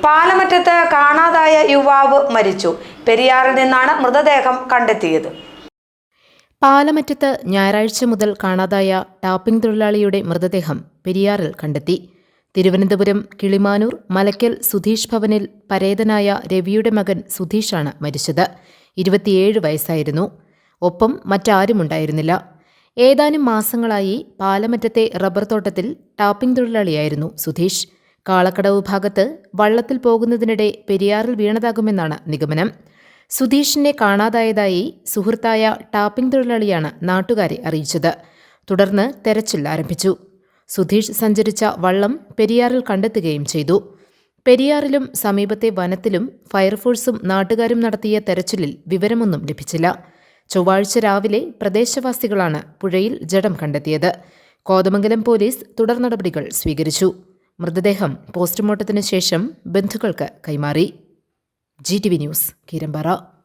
പാലമറ്റത്ത് കാണാതായ യുവാവ് മരിച്ചു. പെരിയാറിൽ നിന്നാണ് മൃതദേഹം കണ്ടെത്തിയത്. പാലമറ്റത്ത് ഞായറാഴ്ച മുതൽ കാണാതായ ടാപ്പിംഗ് തൊഴിലാളിയുടെ മൃതദേഹം പെരിയാറിൽ കണ്ടെത്തി. തിരുവനന്തപുരം കിളിമാനൂർ മലയ്ക്കൽ സുധീഷ് ഭവനിൽ പരേതനായ രവിയുടെ മകൻ സുധീഷാണ് മരിച്ചത്. 27 വയസ്സായിരുന്നു. ഒപ്പം മറ്റാരുമുണ്ടായിരുന്നില്ല. ഏതാനും മാസങ്ങളായി പാലമറ്റത്തെ റബ്ബർ തോട്ടത്തിൽ ടാപ്പിംഗ് തൊഴിലാളിയായിരുന്നു സുധീഷ്. കാളക്കടവ് ഭാഗത്ത് വള്ളത്തിൽ പോകുന്നതിനിടെ പെരിയാറിൽ വീണതാകുമെന്നാണ് നിഗമനം. സുധീഷിനെ കാണാതായതായി സുഹൃത്തായ ടാപ്പിംഗ് തൊഴിലാളിയാണ് നാട്ടുകാരെ അറിയിച്ചത്. തുടർന്ന് തെരച്ചിൽ ആരംഭിച്ചു. സുധീഷ് സഞ്ചരിച്ച വള്ളം പെരിയാറിൽ കണ്ടെത്തുകയും ചെയ്തു. പെരിയാറിലും സമീപത്തെ വനത്തിലും ഫയർഫോഴ്സും നാട്ടുകാരും നടത്തിയ തെരച്ചിലിൽ വിവരമൊന്നും ലഭിച്ചില്ല. ചൊവ്വാഴ്ച രാവിലെ പ്രദേശവാസികളാണ് പുഴയിൽ ജഡം കണ്ടെത്തിയത്. കോതമംഗലം പോലീസ് തുടർ നടപടികൾ സ്വീകരിച്ചു. മൃതദേഹം പോസ്റ്റ്മോർട്ടത്തിന് ശേഷം ബന്ധുക്കൾക്ക് കൈമാറി. GTV news, Keerampara.